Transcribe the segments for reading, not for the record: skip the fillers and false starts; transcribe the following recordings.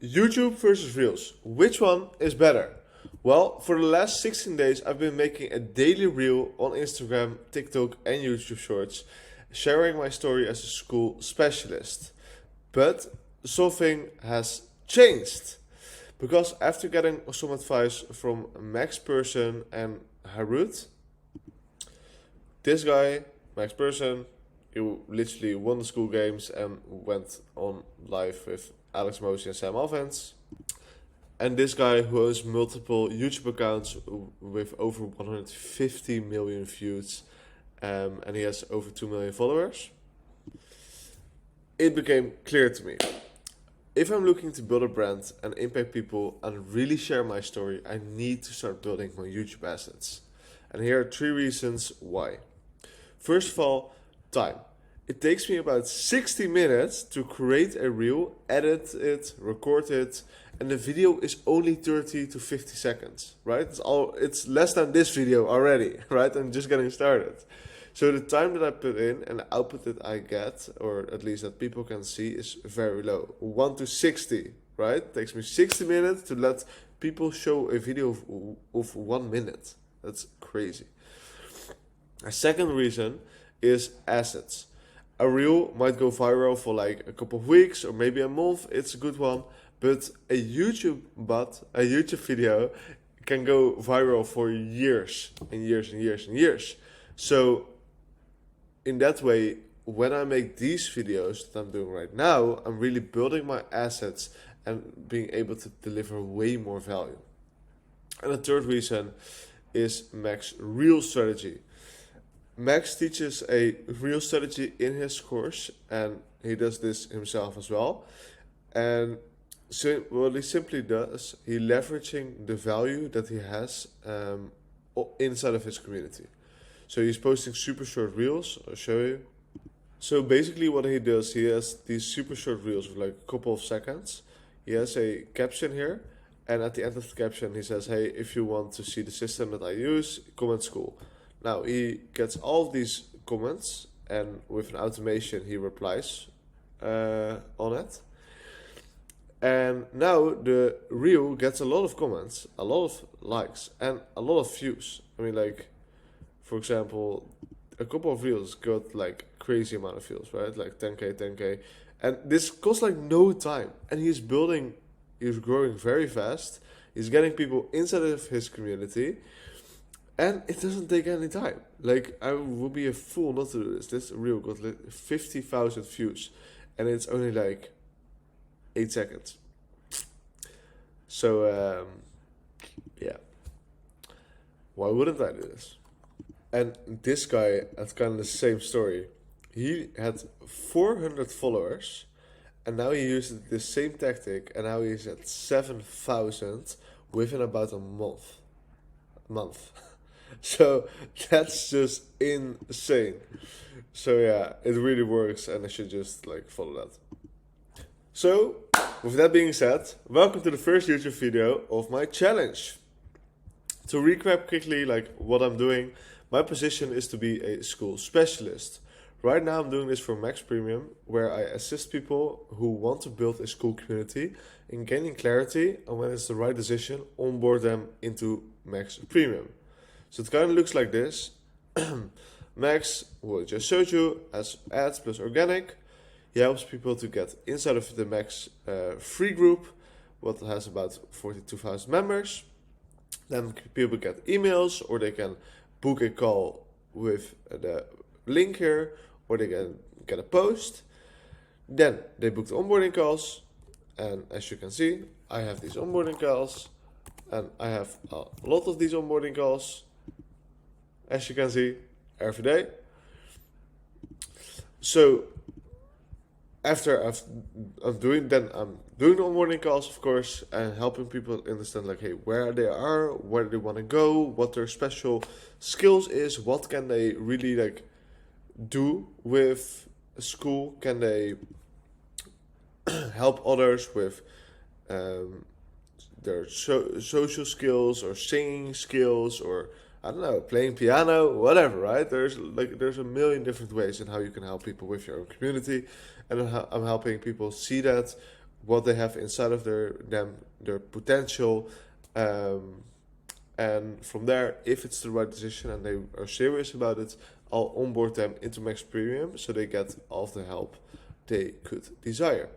YouTube versus Reels. Which one is better? Well, for the last 16 days, I've been making a daily reel on Instagram, TikTok, and YouTube Shorts, sharing my story as a school specialist. But something has changed. Because after getting some advice from Max Person and Harut, this guy, Max Person, he literally won the school games and went on live with Alex Mosi and Sam Alvens. And this guy who has multiple YouTube accounts with over 150 million views, and he has over 2 million followers. It became clear to me. If I'm looking to build a brand and impact people and really share my story, I need to start building my YouTube assets. And here are 3 reasons why. First of all, time. It takes me about 60 minutes to create a reel, edit it, record it, and the video is only 30 to 50 seconds, right? It's less than this video already, right? I'm just getting started. So the time that I put in and the output that I get, or at least that people can see, is very low. 1 to 60, right? It takes me 60 minutes to let people show a video of 1 minute. That's crazy. A second reason is assets. A reel might go viral for like a couple of weeks or maybe a month. It's a good one. But a YouTube video can go viral for years and years and years and years. So in that way, when I make these videos that I'm doing right now, I'm really building my assets and being able to deliver way more value. And the third reason is Max Reel Strategy. Max teaches a real strategy in his course, and he does this himself as well. And so what he simply does, he leveraging the value that he has inside of his community. So he's posting super short reels. I'll show you. So basically what he does, he has these super short reels with like a couple of seconds. He has a caption here, and at the end of the caption he says, hey, if you want to see the system that I use, comment school. Now he gets all of these comments, and with an automation he replies on it. And now the reel gets a lot of comments, a lot of likes, and a lot of views. I mean, like, for example, a couple of reels got like crazy amount of views, right? Like 10K. And this costs like no time. And he's growing very fast. He's getting people inside of his community. And it doesn't take any time. Like, I would be a fool not to do this. This reel got like 50,000 views. And it's only like 8 seconds. So, yeah. Why wouldn't I do this? And this guy had kind of the same story. He had 400 followers. And now he used the same tactic. And now he's at 7,000 within about a month. So that's just insane. So yeah, it really works, and I should just like follow that. So with that being said, welcome to the first YouTube video of my challenge. To recap quickly like what I'm doing, my position is to be a school specialist. Right now I'm doing this for Max Premium, where I assist people who want to build a school community in gaining clarity, and when it's the right decision, onboard them into Max Premium. So it kind of looks like this. Max, who I just showed you, has ads plus organic. He helps people to get inside of the Max free group, what has about 42,000 members. Then people get emails, or they can book a call with the link here, or they can get a post. Then they book the onboarding calls, and as you can see, I have these onboarding calls, and I have a lot of these onboarding calls. As you can see, every day. So after I'm doing the onboarding calls, of course, and helping people understand like, hey, where they are, where they want to go, what their special skills is, what can they really like do with school, can they help others with their social skills or singing skills, or I don't know, playing piano, whatever, right? There's a million different ways in how you can help people with your own community, and I'm helping people see that what they have inside of their potential, and from there, if it's the right decision and they are serious about it, I'll onboard them into Max Premium so they get all of the help they could desire.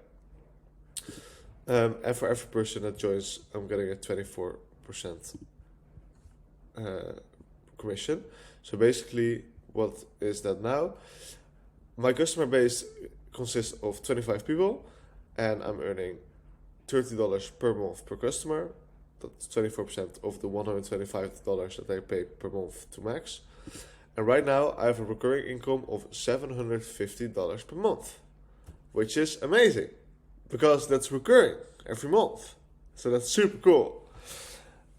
And for every person that joins, I'm getting a 24% commission. So basically, what is that now? My customer base consists of 25 people, and I'm earning $30 per month per customer. That's 24% of the $125 that I pay per month to Max. And right now, I have a recurring income of $750 per month, which is amazing because that's recurring every month. So that's super cool.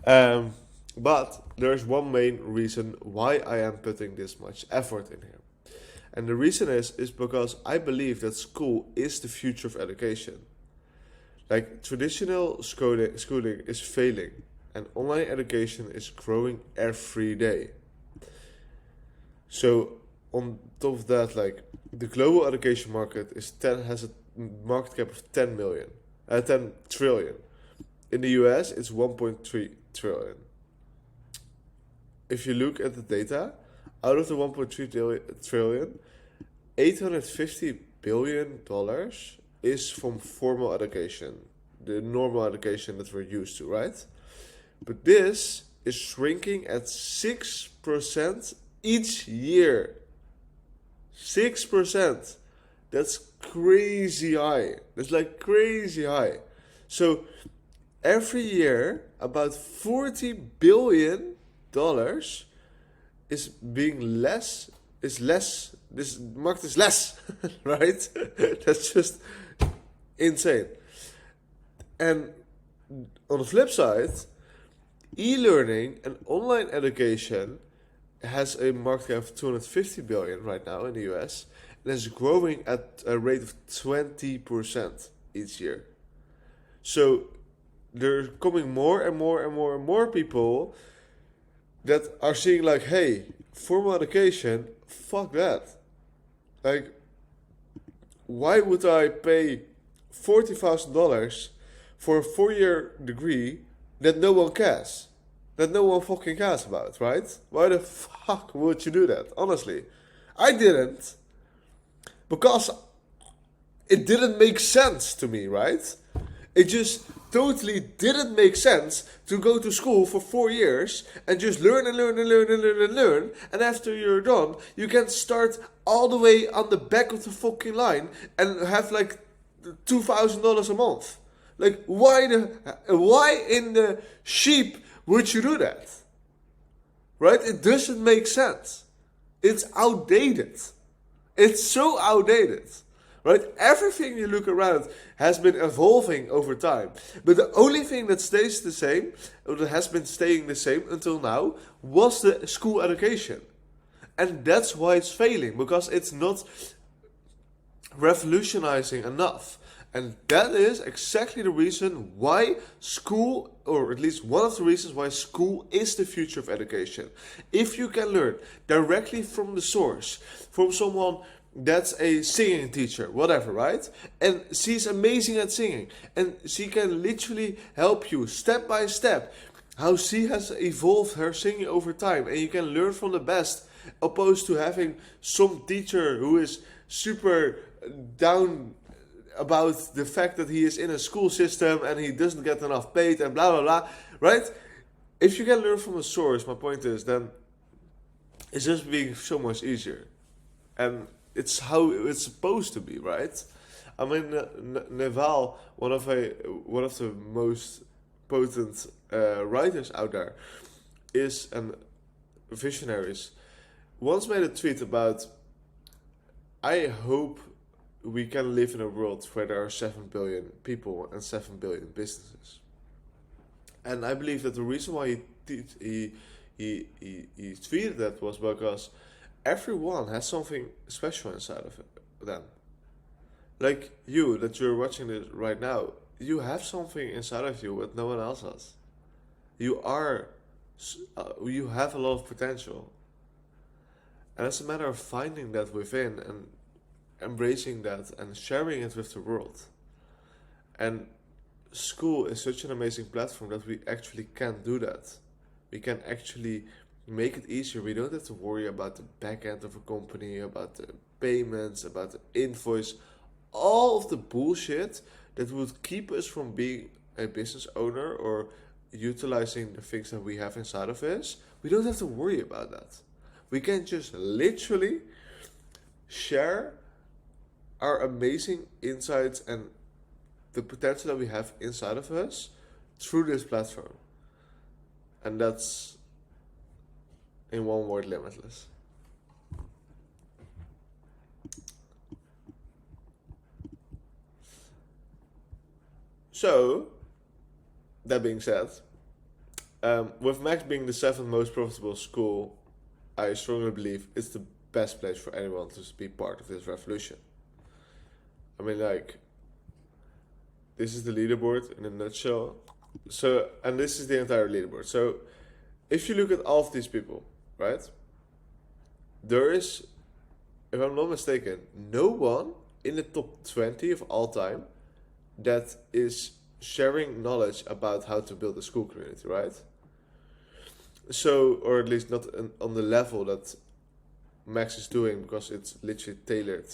But there's one main reason why I am putting this much effort in here. And the reason is because I believe that school is the future of education. Like, traditional schooling is failing, and online education is growing every day. So on top of that, like, the global education market has a market cap of 10 trillion. In the US, it's 1.3 trillion. If you look at the data, out of the 1.3 trillion, $850 billion is from formal education, the normal education that we're used to, right? But this is shrinking at 6% each year. 6%. That's crazy high. That's like crazy high. So every year, about $40 billion is being less. This market is less, right? That's just insane. And on the flip side, e-learning and online education has a market cap of 250 billion right now in the US, and is growing at a rate of 20% each year. So there are coming more and more people that are seeing like, hey, formal education, fuck that. Like, why would I pay $40,000 for a 4-year degree that no one cares? That no one fucking cares about, right? Why the fuck would you do that? Honestly, I didn't. Because it didn't make sense to me, right? It just totally didn't make sense to go to school for 4 years and just learn. And after you're done, you can start all the way on the back of the fucking line and have like $2,000 a month. Like, why in the sheep would you do that? Right? It doesn't make sense. It's outdated. It's so outdated. Right? Everything you look around has been evolving over time. But the only thing that stays the same, or that has been staying the same until now, was the school education. And that's why it's failing, because it's not revolutionizing enough. And that is exactly the reason why school, or at least one of the reasons why school is the future of education. If you can learn directly from the source, from someone that's a singing teacher, whatever, right? And she's amazing at singing. And she can literally help you step by step how she has evolved her singing over time. And you can learn from the best, opposed to having some teacher who is super down about the fact that he is in a school system and he doesn't get enough paid and blah, blah, blah, right? If you can learn from a source, my point is, then it's just being so much easier. And it's how it's supposed to be, right? I mean, Naval, one of the most potent writers out there, and visionaries, once made a tweet about, I hope we can live in a world where there are 7 billion people and 7 billion businesses. And I believe that the reason why he tweeted that was because everyone has something special inside of them. Like you, that you're watching this right now, you have something inside of you that no one else has. You have a lot of potential. And it's a matter of finding that within and embracing that and sharing it with the world. And school is such an amazing platform that we actually can do that. We can actually make it easier. We don't have to worry about the back end of a company, about the payments, about the invoice, all of the bullshit that would keep us from being a business owner or utilizing the things that we have inside of us. We don't have to worry about that. We can just literally share our amazing insights and the potential that we have inside of us through this platform. And that's, in one word, limitless. So, that being said, with Max being the 7th most profitable school, I strongly believe it's the best place for anyone to be part of this revolution. I mean, like, this is the leaderboard in a nutshell. So, and this is the entire leaderboard. So, if you look at all of these people, right, there is, if I'm not mistaken, no one in the top 20 of all time that is sharing knowledge about how to build a school community, right? So, or at least not on the level that Max is doing, because it's literally tailored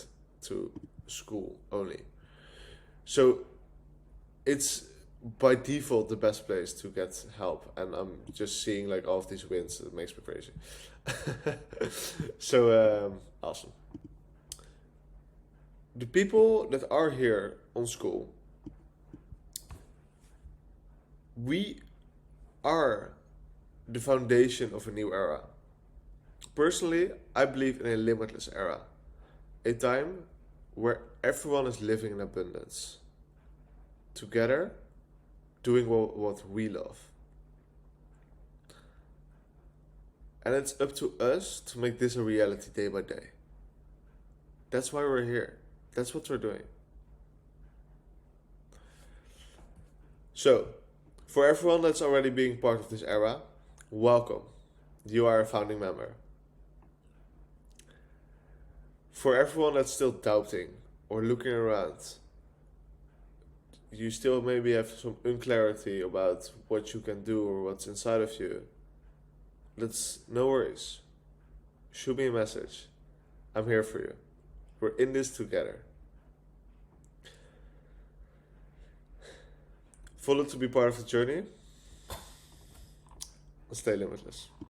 to school only. So, it's by default the best place to get help, and I'm just seeing like all of these wins. It makes me crazy. So awesome. The people that are here on school, we are the foundation of a new era. Personally, I believe in a limitless era, a time where everyone is living in abundance, together, doing what we love. And it's up to us to make this a reality day by day. That's why we're here. That's what we're doing. So, for everyone that's already being part of this era, welcome. You are a founding member. For everyone that's still doubting or looking around, you still maybe have some unclarity about what you can do or what's inside of you, that's no worries. Shoot me a message. I'm here for you. We're in this together. Follow to be part of the journey. Stay limitless.